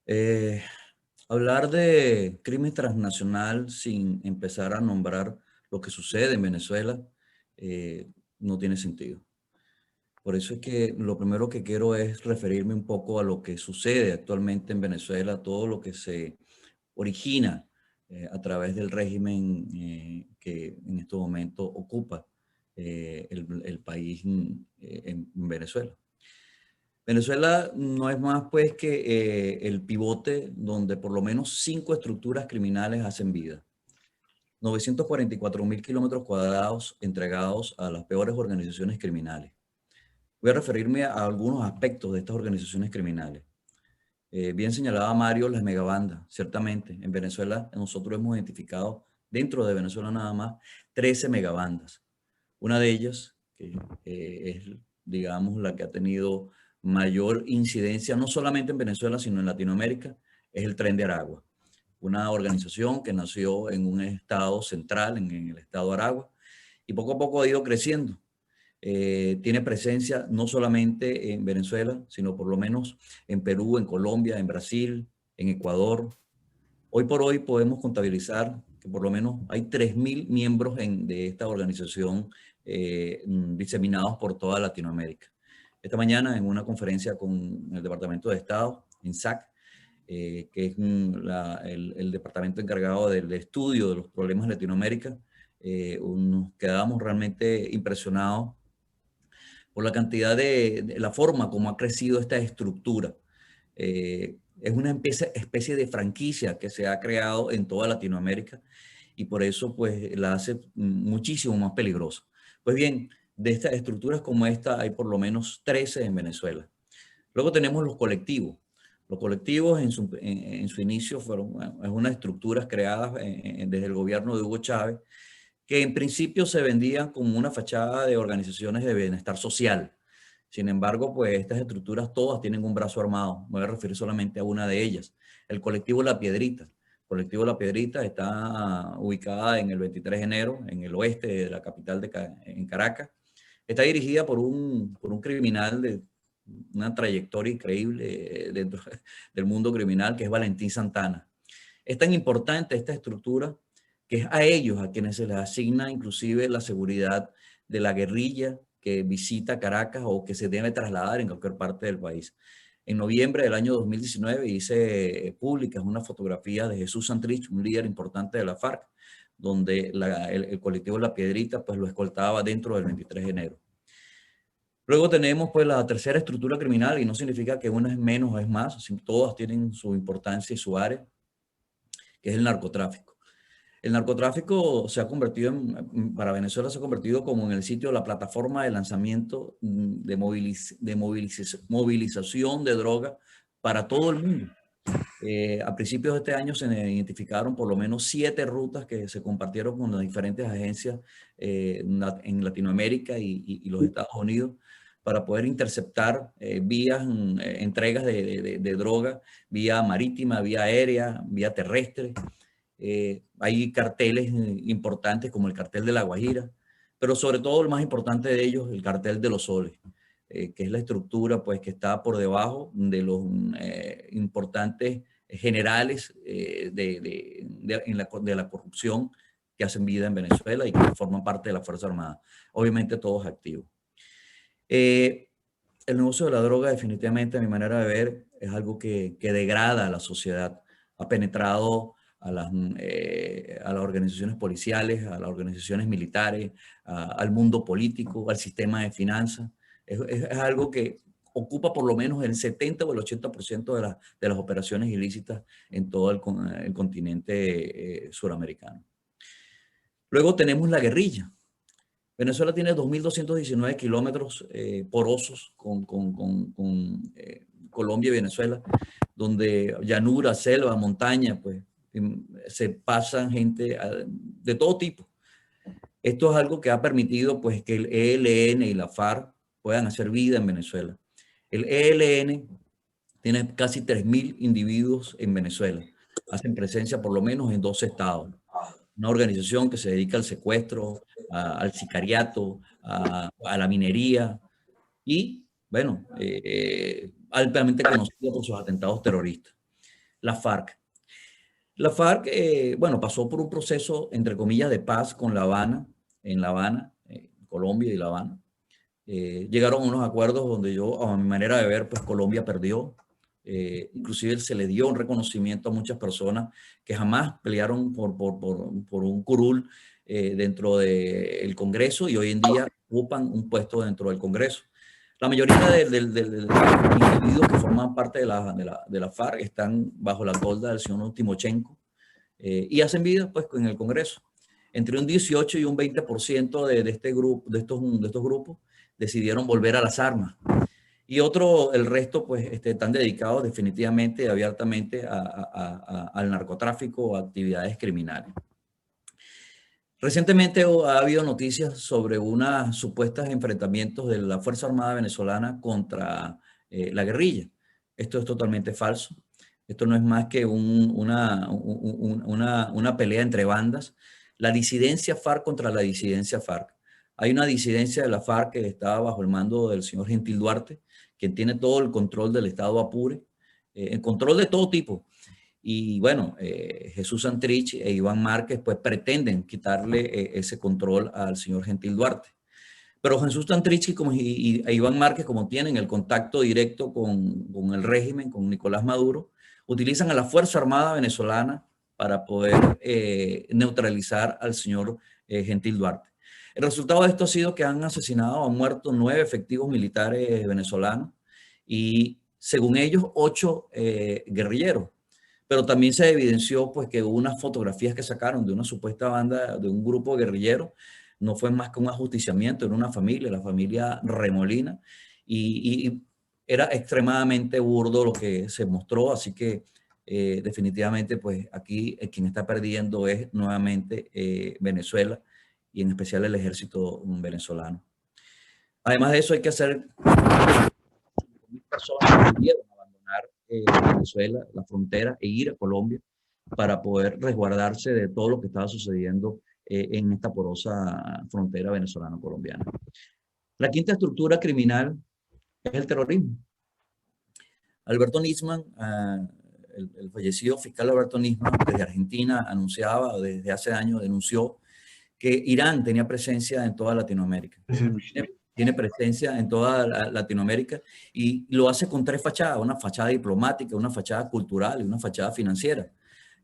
Eh, Hablar de crimen transnacional sin empezar a nombrar lo que sucede en Venezuela no tiene sentido. Por eso es que lo primero que quiero es referirme un poco a lo que sucede actualmente en Venezuela, todo lo que se origina a través del régimen que en estos momentos ocupa el país en Venezuela. Venezuela no es más pues que el pivote donde por lo menos 5 estructuras criminales hacen vida. 944.000 kilómetros cuadrados entregados a las peores organizaciones criminales. Voy a referirme a algunos aspectos de estas organizaciones criminales. Bien señalaba Mario las megabandas. Ciertamente, en Venezuela nosotros hemos identificado, dentro de Venezuela nada más, 13 megabandas. Una de ellas, que es, digamos, la que ha tenido mayor incidencia, no solamente en Venezuela, sino en Latinoamérica, es el Tren de Aragua, una organización que nació en un estado central, en el estado de Aragua, y poco a poco ha ido creciendo. Tiene presencia no solamente en Venezuela, sino por lo menos en Perú, en Colombia, en Brasil, en Ecuador. Hoy por hoy podemos contabilizar que por lo menos hay 3.000 miembros de esta organización diseminados por toda Latinoamérica. Esta mañana en una conferencia con el Departamento de Estado, en SAC, que es el departamento encargado del estudio de los problemas de Latinoamérica, nos quedábamos realmente impresionados por la cantidad de la forma como ha crecido esta estructura. Es una especie de franquicia que se ha creado en toda Latinoamérica y por eso pues la hace muchísimo más peligrosa. Pues bien, de estas estructuras como esta hay por lo menos 13 en Venezuela. Luego tenemos los colectivos. Los colectivos en su inicio fueron unas estructuras creadas desde el gobierno de Hugo Chávez que en principio se vendían como una fachada de organizaciones de bienestar social. Sin embargo, pues estas estructuras todas tienen un brazo armado. Me voy a referir solamente a una de ellas, el colectivo La Piedrita. El colectivo La Piedrita está ubicada en el 23 de enero, en el oeste de la capital en Caracas. Está dirigida por un criminal de una trayectoria increíble dentro del mundo criminal, que es Valentín Santana. Es tan importante esta estructura que es a ellos a quienes se les asigna inclusive la seguridad de la guerrilla que visita Caracas o que se debe trasladar en cualquier parte del país. En noviembre del año 2019 hice públicas unas fotografías de Jesús Santrich, un líder importante de la FARC, donde el colectivo La Piedrita pues lo escoltaba dentro del 23 de enero. Luego tenemos pues la tercera estructura criminal y no significa que una es menos o es más, todas tienen su importancia y su área, que es el narcotráfico. El narcotráfico se ha convertido para Venezuela se ha convertido como en el sitio, la plataforma de lanzamiento movilización de droga para todo el mundo. A principios de este año se identificaron por lo menos 7 rutas que se compartieron con las diferentes agencias en Latinoamérica y los Estados Unidos para poder interceptar vías, entregas de droga, vía marítima, vía aérea, vía terrestre. Hay carteles importantes como el cartel de La Guajira, pero sobre todo el más importante de ellos, el cartel de los soles, que es la estructura pues, que está por debajo de los importantes generales de la corrupción que hacen vida en Venezuela y que forman parte de la Fuerza Armada. Obviamente todos activos. El negocio de la droga definitivamente, a mi manera de ver, es algo que degrada a la sociedad. Ha penetrado a las organizaciones policiales, a las organizaciones militares, al mundo político, al sistema de finanzas. Es algo que ocupa por lo menos el 70 o el 80% de las operaciones ilícitas en todo el continente suramericano. Luego tenemos la guerrilla. Venezuela tiene 2.219 kilómetros porosos con Colombia y Venezuela, donde llanura, selva, montaña, pues se pasan gente de todo tipo. Esto es algo que ha permitido pues, que el ELN y la FARC puedan hacer vida en Venezuela. El ELN tiene casi 3.000 individuos en Venezuela. Hacen presencia por lo menos en 2 estados. Una organización que se dedica al secuestro, al sicariato, a la minería y, bueno, altamente conocida por sus atentados terroristas. la FARC. La FARC, bueno, pasó por un proceso, entre comillas, de paz con La Habana, en La Habana, Colombia y La Habana. Llegaron a unos acuerdos donde yo, a mi manera de ver, pues Colombia perdió. Inclusive se le dio un reconocimiento a muchas personas que jamás pelearon por un curul dentro del Congreso y hoy en día ocupan un puesto dentro del Congreso. La mayoría de individuos que forman parte de la FARC están bajo la tolda del señor Timochenko y hacen vida pues en el Congreso. Entre un 18 y un 20% de este grupo, de estos grupos decidieron volver a las armas. Y el resto, pues, están dedicados definitivamente y abiertamente al narcotráfico o a actividades criminales. Recientemente ha habido noticias sobre unos supuestos enfrentamientos de la Fuerza Armada venezolana contra la guerrilla. Esto es totalmente falso. Esto no es más que una pelea entre bandas. La disidencia FARC contra la disidencia FARC. Hay una disidencia de la FARC que está bajo el mando del señor Gentil Duarte, quien tiene todo el control del Estado Apure, el control de todo tipo. Y bueno, Jesús Santrich e Iván Márquez pues pretenden quitarle ese control al señor Gentil Duarte. Pero Jesús Santrich e Iván Márquez, como tienen el contacto directo con el régimen, con Nicolás Maduro, utilizan a la Fuerza Armada venezolana para poder neutralizar al señor Gentil Duarte. El resultado de esto ha sido que han asesinado, han muerto 9 efectivos militares venezolanos y, según ellos, 8 guerrilleros. Pero también se evidenció pues, que unas fotografías que sacaron de una supuesta banda, de un grupo guerrillero, no fue más que un ajusticiamiento, era una familia, la familia Remolina, y era extremadamente burdo lo que se mostró, así que definitivamente pues aquí quien está perdiendo es nuevamente Venezuela y en especial el ejército venezolano. Además de eso hay que hacer personas que abandonar Venezuela, la frontera e ir a Colombia para poder resguardarse de todo lo que estaba sucediendo en esta porosa frontera venezolano-colombiana. La quinta estructura criminal es el terrorismo. Alberto Nisman, el fallecido fiscal Alberto Nisman, desde Argentina anunciaba, desde hace años denunció que Irán tenía presencia en toda Latinoamérica. Tiene presencia en toda Latinoamérica y lo hace con 3 fachadas, una fachada diplomática, una fachada cultural y una fachada financiera.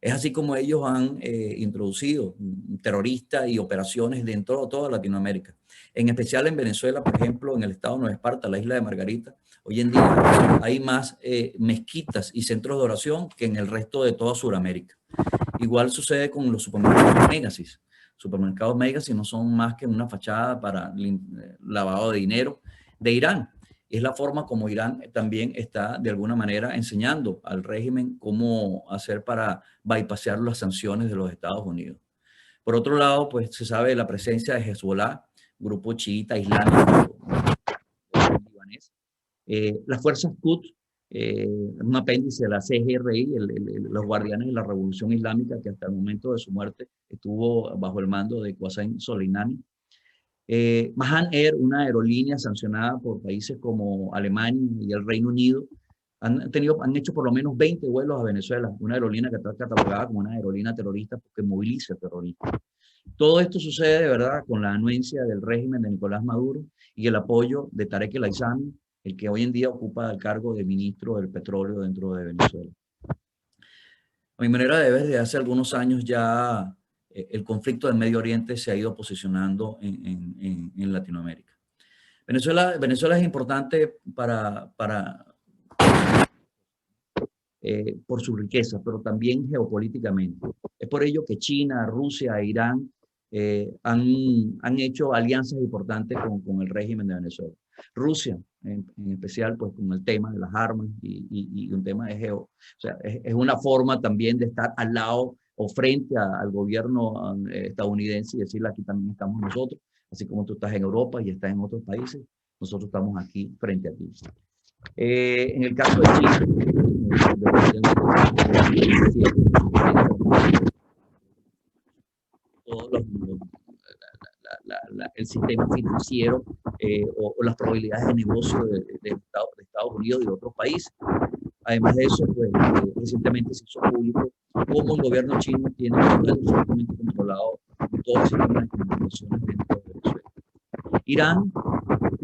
Es así como ellos han introducido terroristas y operaciones dentro de toda Latinoamérica. En especial en Venezuela, por ejemplo, en el estado de Nueva Esparta, la isla de Margarita, hoy en día hay más mezquitas y centros de oración que en el resto de toda Sudamérica. Igual sucede con los supermercados Megasis. Supermercados Megasis no son más que una fachada para lavado de dinero de Irán. Es la forma como Irán también está de alguna manera enseñando al régimen cómo hacer para bypassear las sanciones de los Estados Unidos. Por otro lado, pues se sabe de la presencia de Hezbollah, grupo chiita islámico libanés. Las fuerzas Quds, un apéndice de la CGRI, los guardianes de la Revolución Islámica, que hasta el momento de su muerte estuvo bajo el mando de Qasem Soleimani. Mahan Air, una aerolínea sancionada por países como Alemania y el Reino Unido, han hecho por lo menos 20 vuelos a Venezuela, una aerolínea que está catalogada como una aerolínea terrorista porque moviliza terroristas. Todo esto sucede de verdad con la anuencia del régimen de Nicolás Maduro y el apoyo de Tarek El Aissami, el que hoy en día ocupa el cargo de ministro del petróleo dentro de Venezuela. A mi manera de ver, desde hace algunos años ya el conflicto del Medio Oriente se ha ido posicionando en Latinoamérica. Venezuela es importante por su riqueza, pero también geopolíticamente. Es por ello que China, Rusia e Irán han hecho alianzas importantes con el régimen de Venezuela. Rusia, en especial, pues con el tema de las armas y un tema de o sea, es una forma también de estar al lado o frente al gobierno estadounidense y decirle aquí también estamos nosotros, así como tú estás en Europa y estás en otros países, nosotros estamos aquí frente a ti. En el caso de China, el sistema financiero o las probabilidades de negocio de Estados Unidos y de otros países. Además de eso, pues, recientemente se hizo público cómo el gobierno chino tiene absolutamente controlado todo el sistema de comunicaciones dentro de Venezuela. Irán,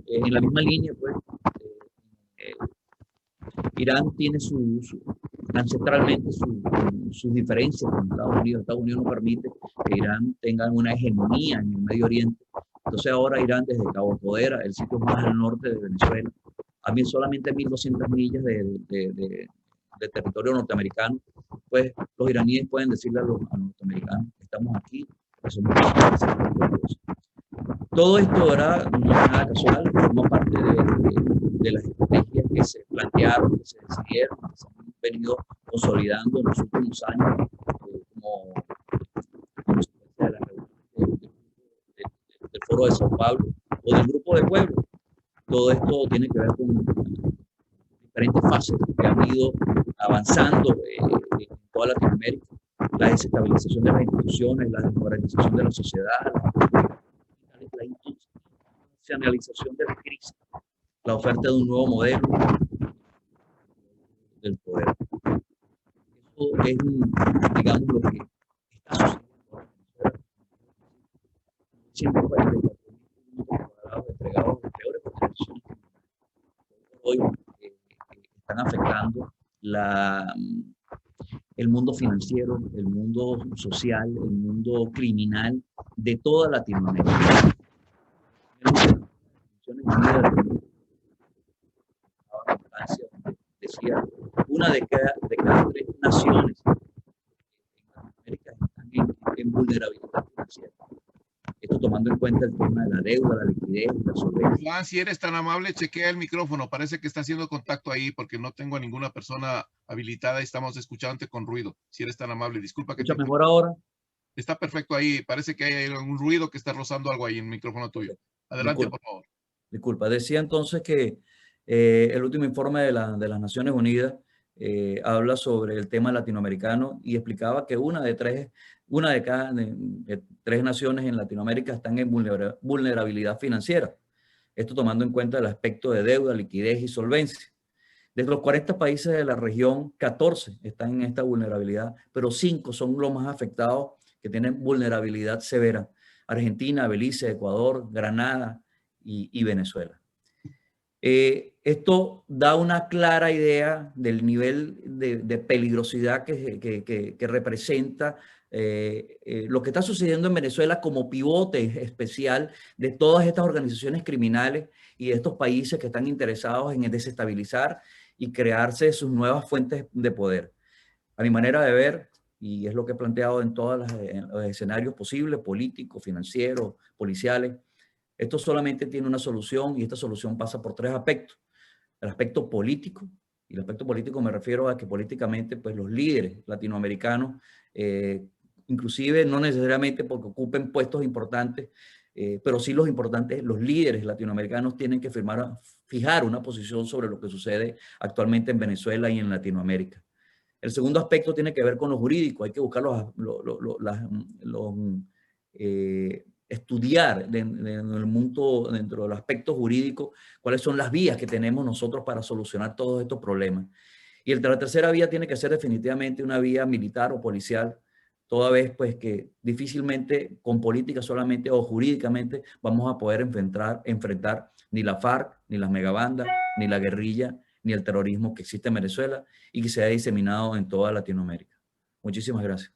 en la misma línea, pues, eh, Irán tiene ancestralmente sus diferencias con Estados Unidos. Estados Unidos no permite que Irán tenga una hegemonía en el Medio Oriente. Entonces ahora Irán desde Cabo Codera, el sitio más al norte de Venezuela, a mí solamente 1.200 millas de territorio norteamericano, pues los iraníes pueden decirle a los norteamericanos, estamos aquí, somos nosotros. Todo esto, ¿verdad? No es nada casual, forma parte de las estrategias que se plantearon, que se decidieron, que se han venido consolidando en los últimos años, como consecuencia de la reunión del Foro de Sao Paulo o del Grupo de Puebla. Todo esto tiene que ver con diferentes fases que han ido avanzando en toda Latinoamérica. La desestabilización de las instituciones, la desmoralización de la sociedad, la institucionalización de la crisis, la oferta de un nuevo modelo del poder. Eso es, digamos, lo que está sucediendo. Siempre fue entregados de peores organizaciones que hoy están afectando el mundo financiero, el mundo social, el mundo criminal de toda Latinoamérica. Decía, una de cada 3 naciones en América están en vulnerabilidad financiera. Esto tomando en cuenta el tema de la deuda, la liquidez, la solvencia. Juan, si eres tan amable, chequea el micrófono. Parece que está haciendo contacto ahí porque no tengo a ninguna persona habilitada y estamos escuchándote con ruido. Si eres tan amable, disculpa que ¿Escucha mejor ahora? Está perfecto ahí. Parece que hay un ruido que está rozando algo ahí en el micrófono tuyo. Adelante, Disculpa, por favor. Disculpa. Decía entonces que el último informe de las Naciones Unidas habla sobre el tema latinoamericano y explicaba que una de cada 3 naciones en Latinoamérica están en vulnerabilidad financiera. Esto tomando en cuenta el aspecto de deuda, liquidez y solvencia. De los 40 países de la región, 14 están en esta vulnerabilidad, pero 5 son los más afectados que tienen vulnerabilidad severa. Argentina, Belice, Ecuador, Granada y Venezuela. Esto da una clara idea del nivel de peligrosidad que representa lo que está sucediendo en Venezuela como pivote especial de todas estas organizaciones criminales y de estos países que están interesados en desestabilizar y crearse sus nuevas fuentes de poder. A mi manera de ver, y es lo que he planteado en todos los escenarios posibles, políticos, financieros, policiales, esto solamente tiene una solución y esta solución pasa por 3 aspectos. El aspecto político, y el aspecto político me refiero a que políticamente pues los líderes latinoamericanos, inclusive no necesariamente porque ocupen puestos importantes, pero sí los importantes, los líderes latinoamericanos tienen que fijar una posición sobre lo que sucede actualmente en Venezuela y en Latinoamérica. El segundo aspecto tiene que ver con lo jurídico. Hay que buscar estudiar dentro del aspecto jurídico, cuáles son las vías que tenemos nosotros para solucionar todos estos problemas. Y la tercera vía tiene que ser definitivamente una vía militar o policial, toda vez pues que difícilmente con política solamente o jurídicamente vamos a poder enfrentar ni la FARC, ni las megabandas, ni la guerrilla, ni el terrorismo que existe en Venezuela y que se ha diseminado en toda Latinoamérica. Muchísimas gracias.